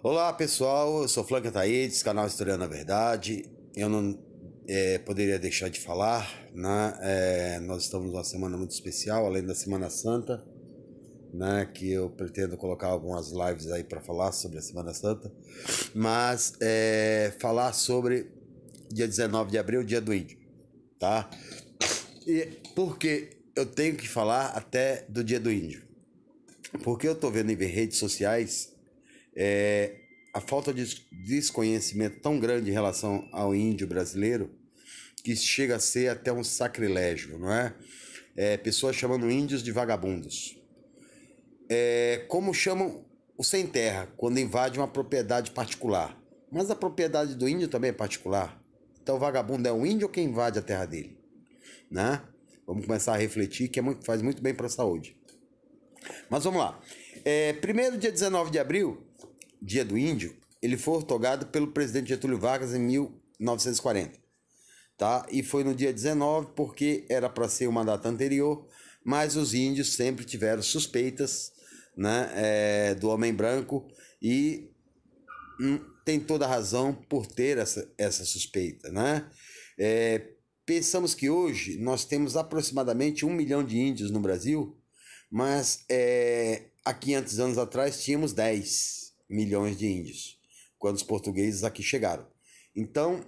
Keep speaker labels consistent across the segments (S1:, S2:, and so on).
S1: Olá pessoal, eu sou Flanca Taídes, canal Historiando a Verdade. Eu não poderia deixar de falar, né? Nós estamos numa semana muito especial, além da Semana Santa, né? Que eu pretendo colocar algumas lives aí para falar sobre a Semana Santa, mas falar sobre dia 19 de abril, dia do Índio, tá? E porque eu tenho que falar até do dia do Índio? Porque eu tô vendo em redes sociais a falta de desconhecimento tão grande em relação ao índio brasileiro que chega a ser até um sacrilégio, não é? Pessoas chamando índios de vagabundos. Como chamam o sem terra quando invade uma propriedade particular. Mas a propriedade do índio também é particular. Então o vagabundo é um índio ou quem invade a terra dele? Né? Vamos começar a refletir, que faz muito bem para a saúde. Mas vamos lá. Primeiro, dia 19 de abril, dia do índio, ele foi outorgado pelo presidente Getúlio Vargas em 1940. Tá? E foi no dia 19 porque era para ser uma data anterior, mas os índios sempre tiveram suspeitas, né, do homem branco e tem toda a razão por ter essa suspeita. Né? Pensamos que hoje nós temos aproximadamente 1 milhão de índios no Brasil, mas há 500 anos atrás tínhamos 10 milhões de índios, quando os portugueses aqui chegaram. Então,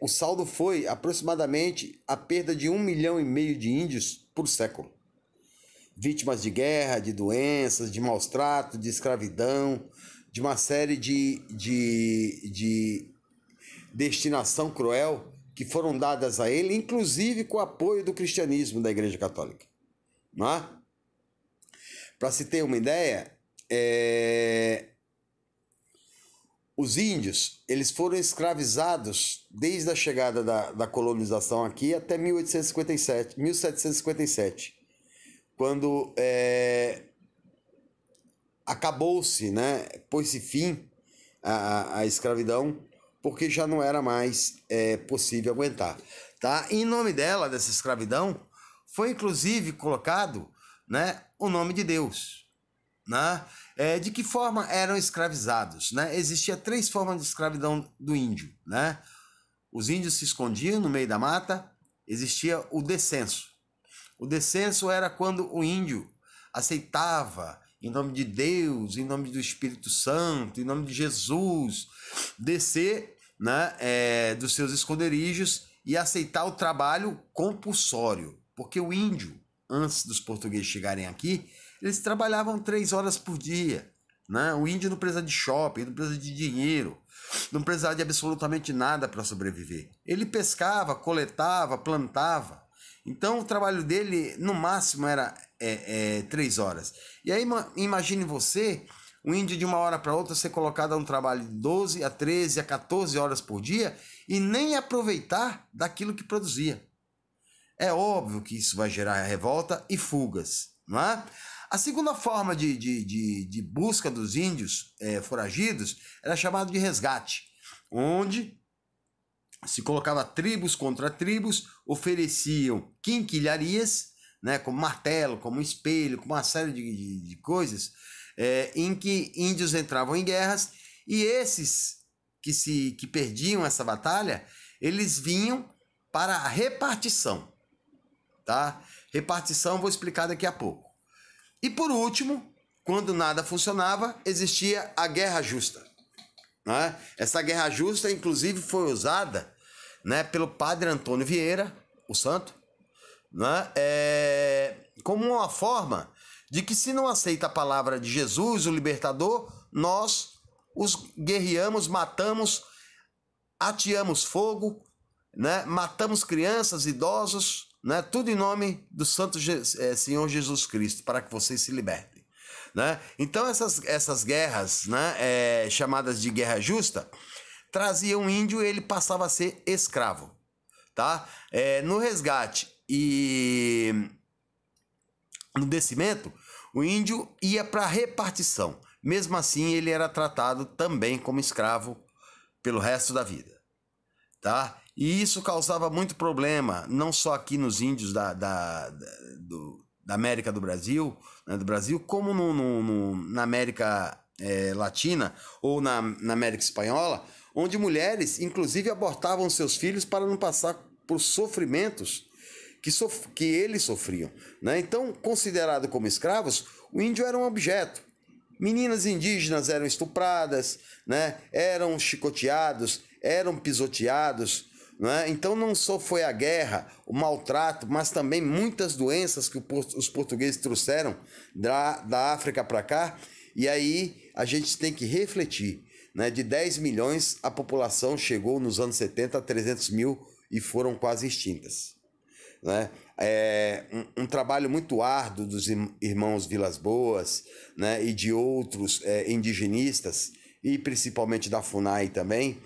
S1: o saldo foi aproximadamente a perda de 1,5 milhão de índios por século. Vítimas de guerra, de doenças, de maus tratos, de escravidão, de uma série de destinação cruel que foram dadas a ele, inclusive com o apoio do cristianismo da Igreja Católica. Não é? Para se ter uma ideia, os índios, eles foram escravizados desde a chegada da colonização aqui até 1757, quando acabou-se, né, pôs-se fim à escravidão, porque já não era mais possível aguentar. Tá? E em nome dessa escravidão, foi inclusive colocado, né, o nome de Deus. Né? De que forma eram escravizados? Né? Existia 3 formas de escravidão do índio. Né? Os índios se escondiam no meio da mata, existia o descenso. O descenso era quando o índio aceitava, em nome de Deus, em nome do Espírito Santo, em nome de Jesus, descer, né, dos seus esconderijos e aceitar o trabalho compulsório. Porque o índio, antes dos portugueses chegarem aqui, eles trabalhavam 3 horas por dia. Né? O índio não precisa de shopping, não precisa de dinheiro, não precisava de absolutamente nada para sobreviver. Ele pescava, coletava, plantava. Então o trabalho dele, no máximo, era 3 horas. E aí imagine você, um índio de uma hora para outra ser colocado a um trabalho de 12, a 13, a 14 horas por dia e nem aproveitar daquilo que produzia. É óbvio que isso vai gerar revolta e fugas. Não é? A segunda forma de busca dos índios foragidos era chamada de resgate, onde se colocava tribos contra tribos, ofereciam quinquilharias, né, como martelo, como espelho, como uma série de coisas, em que índios entravam em guerras e esses que perdiam essa batalha, eles vinham para a repartição. Tá? Repartição vou explicar daqui a pouco. E por último, quando nada funcionava, existia a guerra justa. Né? Essa guerra justa, inclusive, foi usada, né, pelo padre Antônio Vieira, o santo, né, como uma forma de que, se não aceita a palavra de Jesus, o libertador, nós os guerreamos, matamos, ateamos fogo, né, matamos crianças, idosos, né, tudo em nome do Santo Senhor Jesus Cristo, para que vocês se libertem. Né? Então essas guerras, né, chamadas de guerra justa, traziam o índio e ele passava a ser escravo. Tá? No resgate e no descimento, o índio ia para a repartição. Mesmo assim, ele era tratado também como escravo pelo resto da vida. Tá? E isso causava muito problema, não só aqui nos índios da América do Brasil, né, como na América Latina ou na América Espanhola, onde mulheres, inclusive, abortavam seus filhos para não passar por sofrimentos que eles sofriam, né? Então, considerado como escravos, o índio era um objeto. Meninas indígenas eram estupradas, né? Eram chicoteados, eram pisoteados, né? Então não só foi a guerra, o maltrato, mas também muitas doenças que os portugueses trouxeram da África para cá. E aí a gente tem que refletir, né? De 10 milhões, a população chegou nos anos 70 a 300 mil e foram quase extintas, né? Um trabalho muito árduo dos irmãos Vilas Boas, né? E de outros indigenistas, e principalmente da FUNAI também,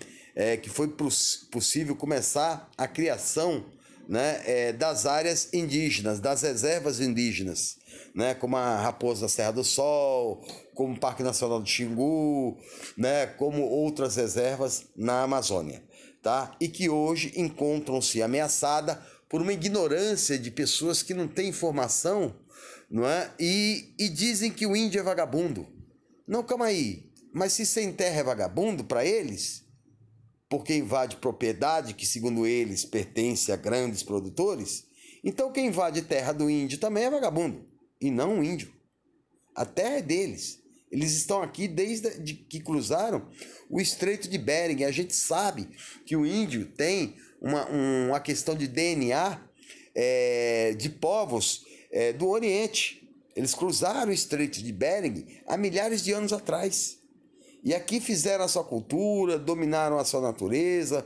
S1: que foi possível começar a criação, né? Das áreas indígenas, das reservas indígenas, né? Como a Raposa da Serra do Sol, como o Parque Nacional do Xingu, né? Como outras reservas na Amazônia, tá? E que hoje encontram-se ameaçadas por uma ignorância de pessoas que não têm informação, não é? E dizem que o índio é vagabundo. Não, calma aí. Mas se sem terra é vagabundo para eles, porque invade propriedade que, segundo eles, pertence a grandes produtores, então quem invade terra do índio também é vagabundo, e não o índio. A terra é deles. Eles estão aqui desde que cruzaram o Estreito de Bering. A gente sabe que o índio tem uma questão de DNA de povos do Oriente. Eles cruzaram o Estreito de Bering há milhares de anos atrás. E aqui fizeram a sua cultura, dominaram a sua natureza,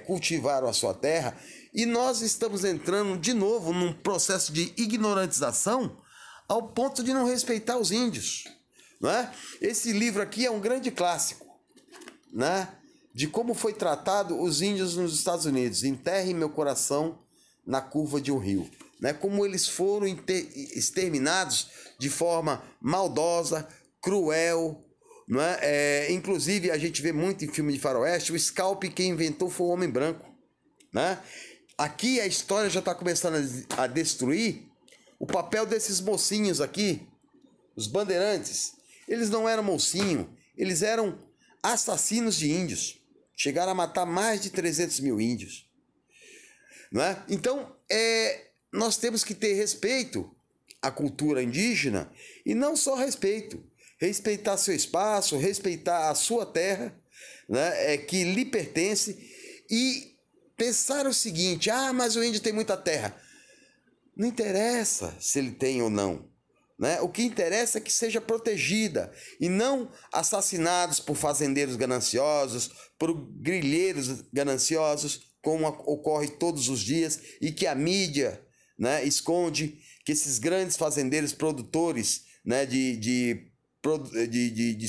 S1: cultivaram a sua terra. E nós estamos entrando de novo num processo de ignorantização ao ponto de não respeitar os índios, não é? Esse livro aqui é um grande clássico, né? De como foi tratado os índios nos Estados Unidos. Enterre meu coração na curva de um rio, né? Como eles foram exterminados de forma maldosa, cruel, não é? Inclusive a gente vê muito em filme de faroeste, o scalp quem inventou foi o homem branco, né? Aqui a história já está começando a destruir o papel desses mocinhos aqui, os bandeirantes. Eles não eram mocinho, eles eram assassinos de índios. Chegaram a matar mais de 300 mil índios, não é? Então, nós temos que ter respeito à cultura indígena, e não só respeito, respeitar seu espaço, respeitar a sua terra, né? Que lhe pertence, e pensar o seguinte: mas o índio tem muita terra. Não interessa se ele tem ou não, né? O que interessa é que seja protegida e não assassinados por fazendeiros gananciosos, por grilheiros gananciosos, como ocorre todos os dias e que a mídia, né, esconde, que esses grandes fazendeiros produtores, né, de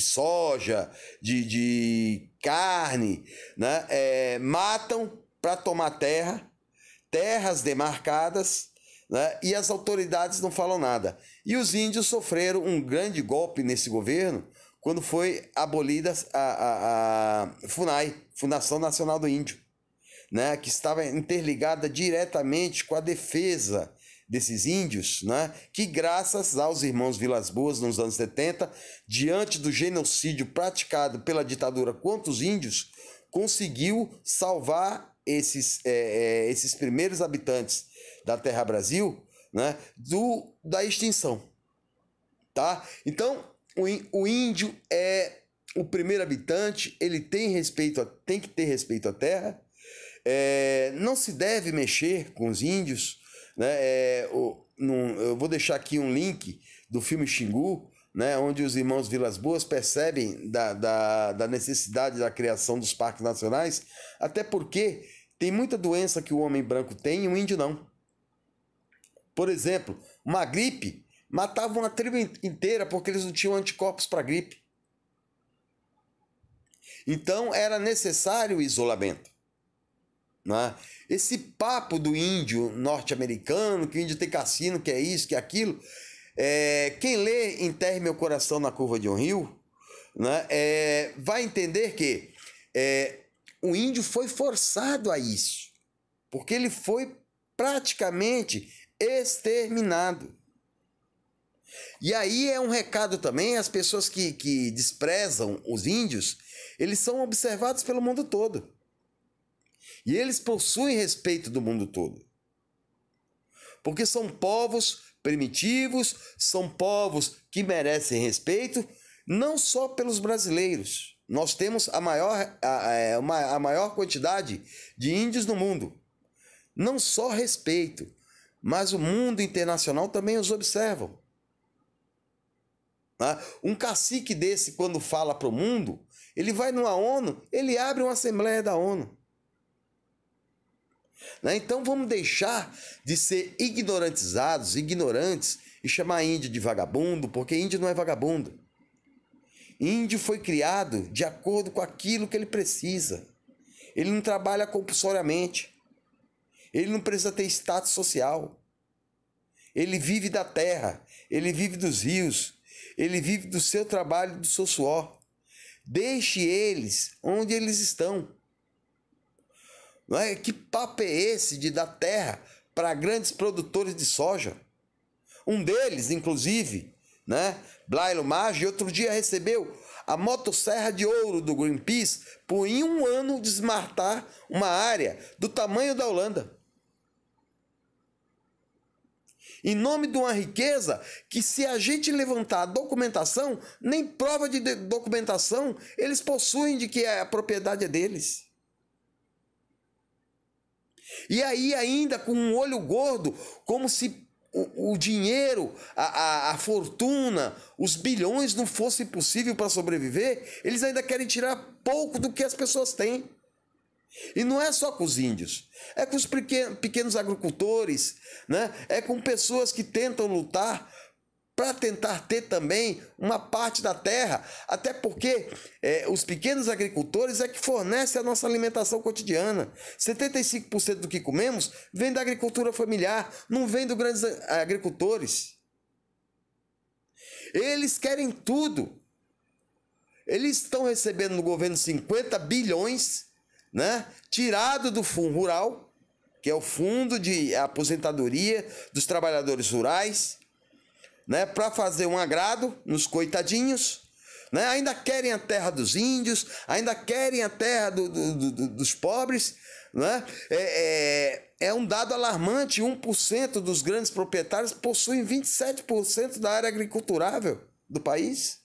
S1: soja, de carne, né, matam para tomar terras demarcadas, né, e as autoridades não falam nada. E os índios sofreram um grande golpe nesse governo quando foi abolida a FUNAI, Fundação Nacional do Índio, né, que estava interligada diretamente com a defesa desses índios, né, que graças aos irmãos Vilas Boas nos anos 70, diante do genocídio praticado pela ditadura contra os índios, conseguiu salvar esses primeiros habitantes da Terra Brasil, né, da extinção, tá? Então, o índio é o primeiro habitante, ele tem que ter respeito à terra, não se deve mexer com os índios, né? Eu vou deixar aqui um link do filme Xingu, né, onde os irmãos Vilas Boas percebem da necessidade da criação dos parques nacionais, até porque tem muita doença que o homem branco tem e o índio não. Por exemplo, uma gripe matava uma tribo inteira porque eles não tinham anticorpos para gripe. Então era necessário o isolamento, né? Esse papo do índio norte-americano, que o índio tem cassino, que é isso, que é aquilo, quem lê Enterre Meu Coração na Curva de um Rio, né, vai entender que o índio foi forçado a isso, porque ele foi praticamente exterminado. E aí é um recado também, as pessoas que desprezam os índios, eles são observados pelo mundo todo. E eles possuem respeito do mundo todo. Porque são povos primitivos, são povos que merecem respeito, não só pelos brasileiros. Nós temos a maior quantidade de índios no mundo. Não só respeito, mas o mundo internacional também os observa. Um cacique desse, quando fala para o mundo, ele vai numa ONU, ele abre uma Assembleia da ONU. Então vamos deixar de ser ignorantes e chamar índio de vagabundo, porque índio não é vagabundo. Índio foi criado de acordo com aquilo que ele precisa. Ele não trabalha compulsoriamente. Ele não precisa ter status social. Ele vive da terra, ele vive dos rios, ele vive do seu trabalho, do seu suor. Deixe eles onde eles estão. Não é? Que papo é esse de dar terra para grandes produtores de soja? Um deles, inclusive, né, Blairo Maggi, outro dia recebeu a motosserra de ouro do Greenpeace por em um ano desmatar uma área do tamanho da Holanda. Em nome de uma riqueza que, se a gente levantar a documentação, nem prova de documentação eles possuem de que a propriedade é deles. E aí ainda com um olho gordo, como se o dinheiro, a fortuna, os bilhões não fosse possível para sobreviver, eles ainda querem tirar pouco do que as pessoas têm. E não é só com os índios, é com os pequenos agricultores, né? É com pessoas que tentam lutar para tentar ter também uma parte da terra, até porque os pequenos agricultores é que fornecem a nossa alimentação cotidiana. 75% do que comemos vem da agricultura familiar, não vem dos grandes agricultores. Eles querem tudo. Eles estão recebendo no governo 50 bilhões, né, tirado do Fundo Rural, que é o fundo de aposentadoria dos trabalhadores rurais, né, para fazer um agrado nos coitadinhos, né, ainda querem a terra dos índios, ainda querem a terra dos pobres, né, é um dado alarmante, 1% dos grandes proprietários possuem 27% da área agriculturável do país.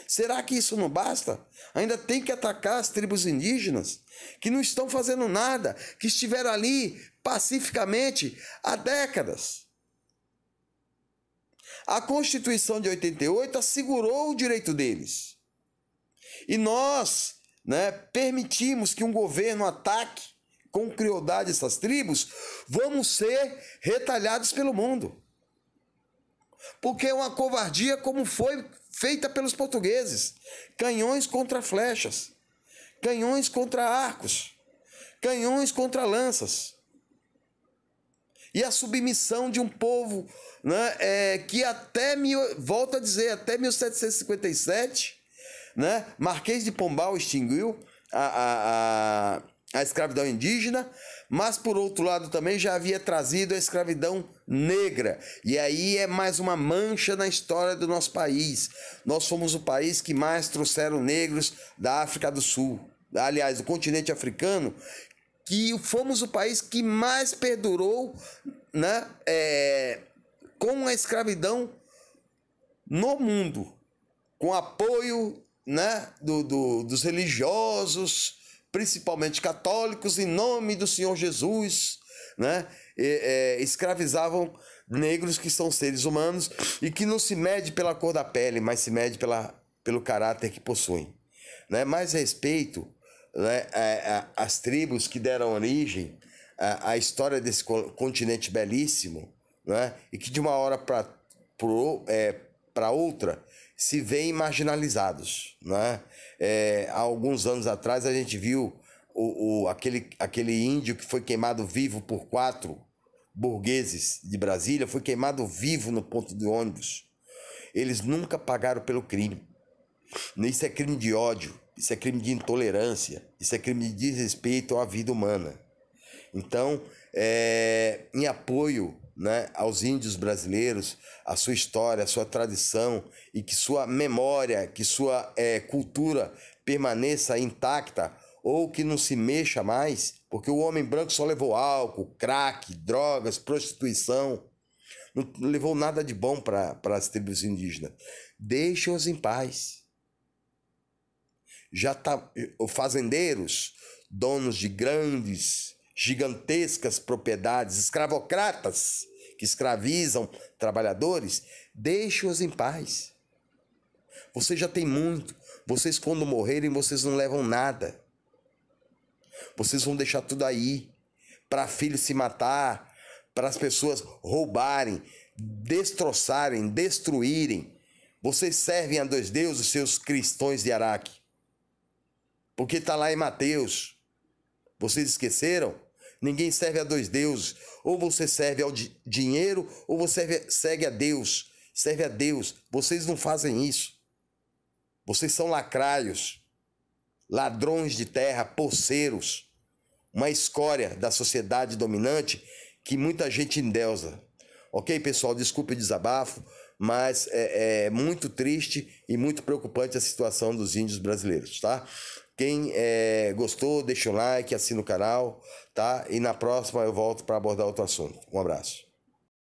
S1: Será que isso não basta? Ainda tem que atacar as tribos indígenas, que não estão fazendo nada, que estiveram ali pacificamente há décadas. A Constituição de 88 assegurou o direito deles. E nós, né, permitimos que um governo ataque com crueldade essas tribos, vamos ser retalhados pelo mundo. Porque é uma covardia como foi feita pelos portugueses. Canhões contra flechas, canhões contra arcos, canhões contra lanças. E a submissão de um povo, né, que volto a dizer, até 1757, né, Marquês de Pombal extinguiu a escravidão indígena, mas por outro lado também já havia trazido a escravidão negra. E aí é mais uma mancha na história do nosso país. Nós fomos o país que mais trouxeram negros da África do Sul, aliás, do continente africano, que fomos o país que mais perdurou, né, com a escravidão no mundo, com apoio, né, dos religiosos, principalmente católicos, em nome do Senhor Jesus, né, escravizavam negros que são seres humanos e que não se mede pela cor da pele, mas se mede pelo caráter que possuem. Né? Mais respeito, né, às tribos que deram origem à história desse continente belíssimo, né, e que de uma hora para outra se veem marginalizados, né? Há alguns anos atrás a gente viu aquele índio que foi queimado vivo por 4 burgueses de Brasília, foi queimado vivo no ponto de ônibus. Eles nunca pagaram pelo crime. Isso é crime de ódio, isso é crime de intolerância, isso é crime de desrespeito à vida humana. Então, em apoio né, aos índios brasileiros a sua história, a sua tradição e que sua memória, que sua cultura permaneça intacta ou que não se mexa mais, porque o homem branco só levou álcool, crack, drogas, prostituição, não levou nada de bom para as tribos indígenas. Deixem-os em paz. Já tá, os fazendeiros, donos de grandes, gigantescas propriedades, escravocratas que escravizam trabalhadores, deixem-os em paz. Você já tem muito. Vocês, quando morrerem, vocês não levam nada. Vocês vão deixar tudo aí para filhos se matar, para as pessoas roubarem, destroçarem, destruírem. Vocês servem a dois deuses, seus cristãos de Araque. Porque está lá em Mateus. Vocês esqueceram? Ninguém serve a dois deuses. Ou você serve ao dinheiro, ou você segue a Deus. Serve a Deus. Vocês não fazem isso. Vocês são lacraios, ladrões de terra, poceiros, uma escória da sociedade dominante que muita gente endeusa. Ok, pessoal? Desculpe o desabafo, mas é muito triste e muito preocupante a situação dos índios brasileiros, tá? Quem gostou, deixa um like, assina o canal, tá? E na próxima eu volto para abordar outro assunto. Um abraço.